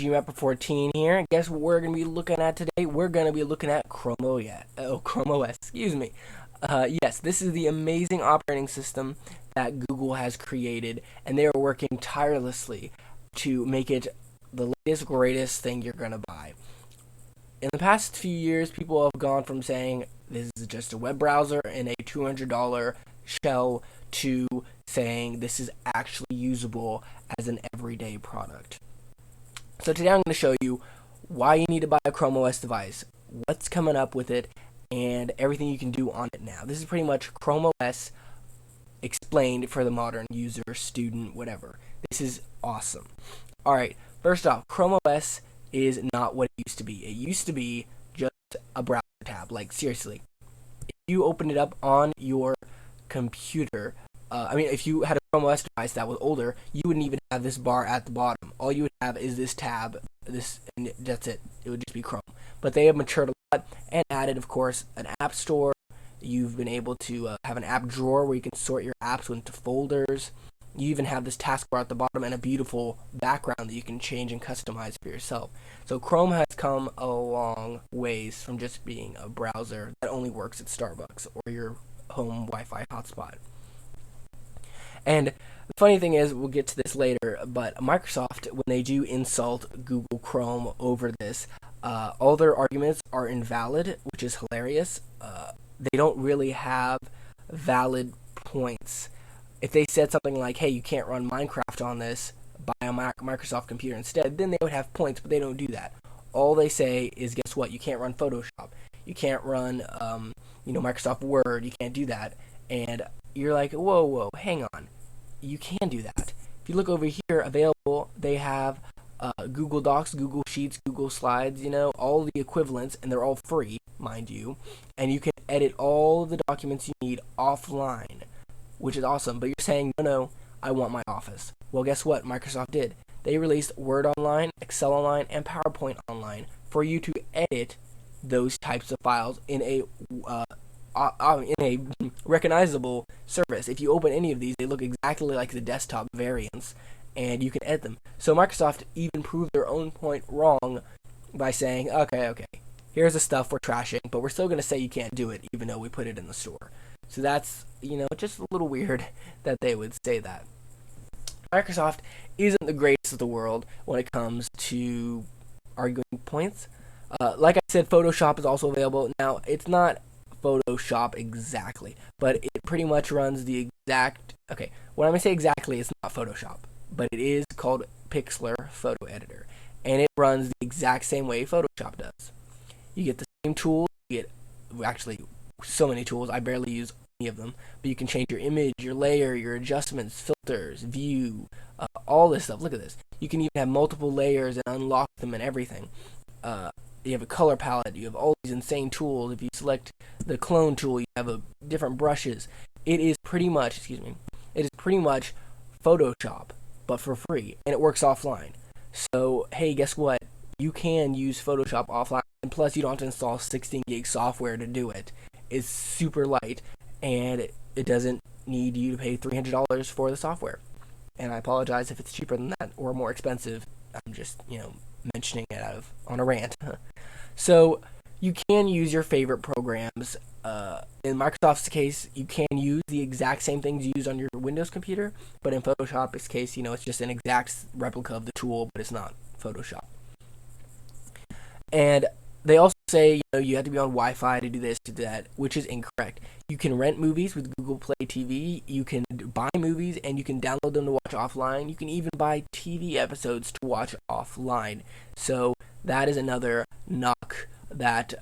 Gmapper 14 here. Guess what we're going to be looking at today? We're going to be looking at Chrome OS, excuse me. Yes, this is the amazing operating system that Google has created, and they are working tirelessly to make it the latest, greatest thing you're going to buy. In the past few years, people have gone from saying this is just a web browser and a $200 shell to saying this is actually usable as an everyday product. So today I'm going to show you why you need to buy a Chrome OS device, what's coming up with it, and everything you can do on it now. This is pretty much Chrome OS explained for the modern user, student, whatever. This is awesome. Alright, first off, Chrome OS is not what it used to be. It used to be just a browser tab. Like, seriously. If you opened it up on your computer, if you had a Chrome OS device that was older, you wouldn't even have this bar at the bottom. All you would have is this tab, and that's it. It would just be Chrome. But they have matured a lot and added, of course, an app store. You've been able to have an app drawer where you can sort your apps into folders. You even have this taskbar at the bottom and a beautiful background that you can change and customize for yourself. So Chrome has come a long ways from just being a browser that only works at Starbucks or your home Wi-Fi hotspot. And the funny thing is, we'll get to this later, but Microsoft, when they do insult Google Chrome over this, all their arguments are invalid, which is hilarious. They don't really have valid points. If they said something like, hey, you can't run Minecraft on this, buy a Microsoft computer instead, then they would have points, but they don't do that. All they say is, guess what? You can't run Photoshop. You can't run, Microsoft Word. You can't do that. And you're like, whoa, hang on. You can do that. If you look over here, available, they have Google Docs, Google Sheets, Google Slides, all the equivalents, and they're all free, mind you. And you can edit all of the documents you need offline, which is awesome. But you're saying, no, I want my Office. Well, guess what Microsoft did? They released Word Online, Excel Online, and PowerPoint Online for you to edit those types of files in a recognizable service. If you open any of these, they look exactly like the desktop variants, and you can edit them. So Microsoft even proved their own point wrong by saying, okay, here's the stuff we're trashing, but we're still going to say you can't do it, even though we put it in the store. So that's, just a little weird that they would say that. Microsoft isn't the greatest of the world when it comes to arguing points. Like I said, Photoshop is also available. Now, it's not Photoshop exactly, but it pretty much runs the exact, when I say exactly, it's not Photoshop, but it is called Pixlr Photo Editor, and it runs the exact same way Photoshop does. You get the same tools, you get, actually, so many tools, I barely use any of them, but you can change your image, your layer, your adjustments, filters, view, all this stuff. Look at this. You can even have multiple layers and unlock them and everything. You have a color palette, you have all these insane tools. If you select the clone tool, you have different brushes. It is pretty much Photoshop, but for free, and it works offline. So, hey, guess what? You can use Photoshop offline, and plus you don't have to install 16 gig software to do it. It's super light, and it doesn't need you to pay $300 for the software. And I apologize if it's cheaper than that or more expensive. I'm just, mentioning it on a rant. So you can use your favorite programs. In Microsoft's case, you can use the exact same things used on your Windows computer, but in Photoshop's case, it's just an exact replica of the tool, but it's not Photoshop. And they also say, you have to be on Wi-Fi to do this, to do that, which is incorrect. You can rent movies with Google Play TV, you can buy movies, and you can download them to watch offline. You can even buy TV episodes to watch offline. So that is another knock that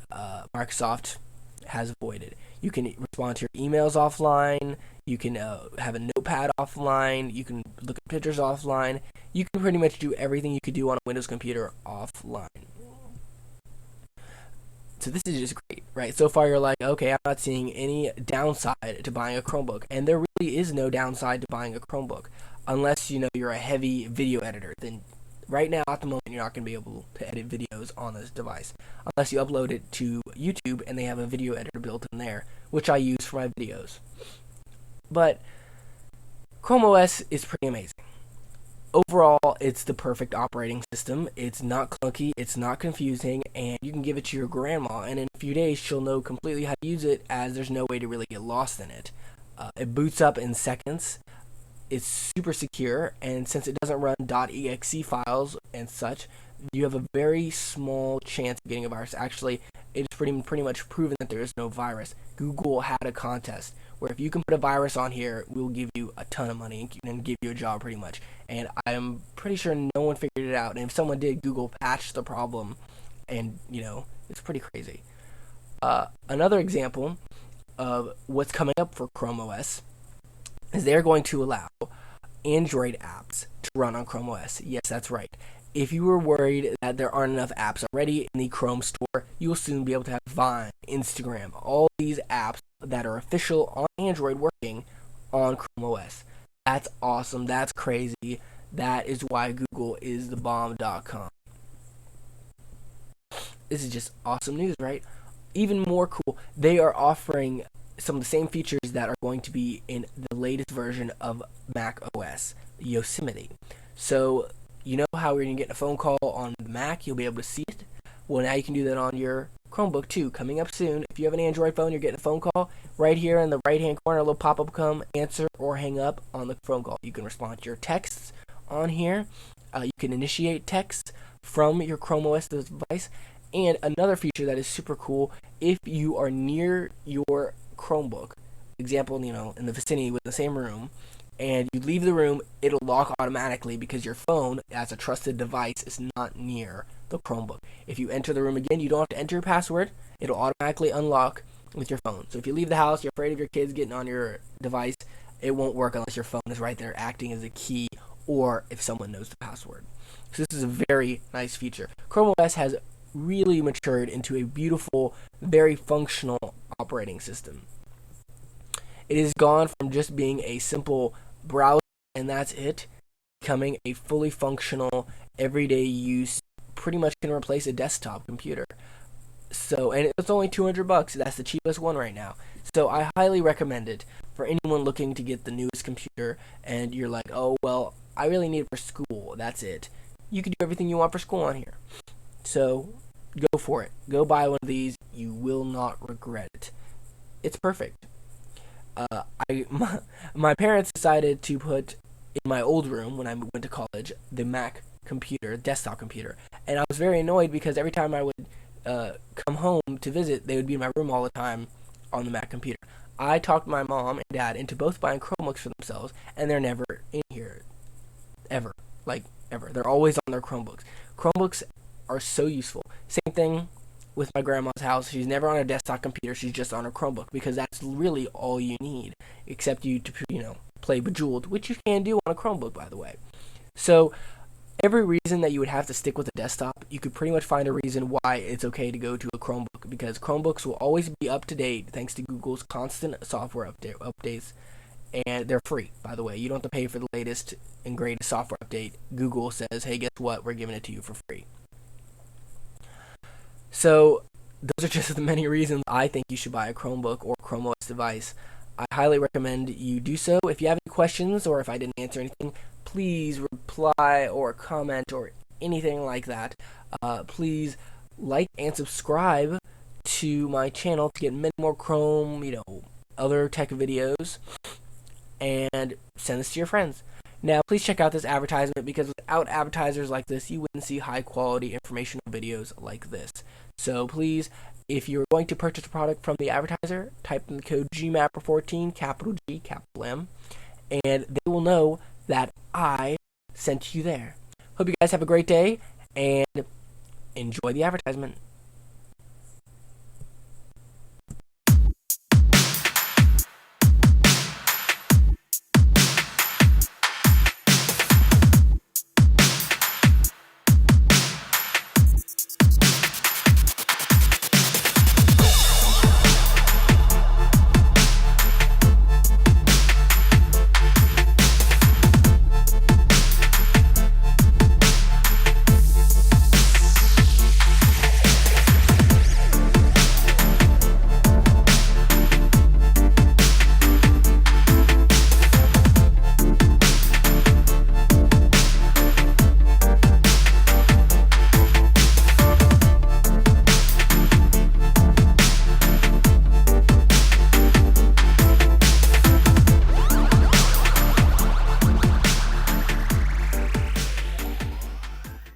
Microsoft has avoided. You can respond to your emails offline, you can have a notepad offline, you can look at pictures offline, you can pretty much do everything you could do on a Windows computer offline. So this is just great, right? So far you're like, okay, I'm not seeing any downside to buying a Chromebook. And there really is no downside to buying a Chromebook. Unless, you're a heavy video editor. Then right now, at the moment, you're not going to be able to edit videos on this device. Unless you upload it to YouTube and they have a video editor built in there, which I use for my videos. But Chrome OS is pretty amazing. overall, it's the perfect operating system. It's not clunky, it's not confusing, and you can give it to your grandma, and in a few days, she'll know completely how to use it, as there's no way to really get lost in it. It boots up in seconds. It's super secure, and since it doesn't run .exe files and such, you have a very small chance of getting a virus. Actually, it's pretty much proven that there is no virus. Google had a contest where if you can put a virus on here, we'll give you a ton of money and give you a job pretty much. And I'm pretty sure no one figured it out. And if someone did, Google patched the problem, and it's pretty crazy. Another example of what's coming up for Chrome OS is they're going to allow Android apps to run on Chrome OS. Yes, that's right. If you were worried that there aren't enough apps already in the Chrome store, you will soon be able to have Vine, Instagram, all these apps that are official on Android working on Chrome OS. That's awesome. That's crazy. That is why Google is the bomb.com. This is just awesome news, right? Even more cool, they are offering some of the same features that are going to be in the latest version of Mac OS, Yosemite. So, you know how when you're getting a phone call on the Mac, you'll be able to see it? Well, now you can do that on your Chromebook too. Coming up soon, if you have an Android phone, you're getting a phone call, right here in the right-hand corner, a little pop-up will come, answer or hang up on the phone call. You can respond to your texts on here. You can initiate texts from your Chrome OS device. And another feature that is super cool, if you are near your Chromebook, example, in the vicinity with the same room, and you leave the room, it'll lock automatically because your phone, as a trusted device, is not near the Chromebook. If you enter the room again, you don't have to enter your password. It'll automatically unlock with your phone. So if you leave the house, you're afraid of your kids getting on your device, it won't work unless your phone is right there acting as a key, or if someone knows the password. So this is a very nice feature. Chrome OS has really matured into a beautiful, very functional operating system. It has gone from just being a simple browser and that's it, becoming a fully functional, everyday use, pretty much can replace a desktop computer. So, and it's only $200. That's the cheapest one right now. So I highly recommend it for anyone looking to get the newest computer and you're like, oh, well, I really need it for school. That's it. You can do everything you want for school on here. So go for it. Go buy one of these. You will not regret it. It's perfect. My parents decided to put in my old room when I went to college the Mac computer, desktop computer, and I was very annoyed because every time I would come home to visit, they would be in my room all the time on the Mac computer. I talked my mom and dad into both buying Chromebooks for themselves, and they're never in here, ever, ever. They're always on their Chromebooks. Chromebooks are so useful. Same thing with my grandma's house. She's never on a desktop computer. She's just on her Chromebook because that's really all you need, except you to play Bejeweled, which you can do on a Chromebook, by the way. So every reason that you would have to stick with a desktop, you could pretty much find a reason why it's okay to go to a Chromebook, because Chromebooks will always be up to date thanks to Google's constant software updates, and they're free, by the way. You don't have to pay for the latest and greatest software update. Google says, hey, guess what? We're giving it to you for free. So those are just the many reasons I think you should buy a Chromebook or Chrome OS device. I highly recommend you do so. If you have any questions or if I didn't answer anything, please reply or comment or anything like that. Please like and subscribe to my channel to get many more Chrome, other tech videos, and send this to your friends. Now, please check out this advertisement, because without advertisers like this, you wouldn't see high-quality informational videos like this. So please, if you're going to purchase a product from the advertiser, type in the code GMAPPER14, capital G, capital M, and they will know that I sent you there. Hope you guys have a great day, and enjoy the advertisement.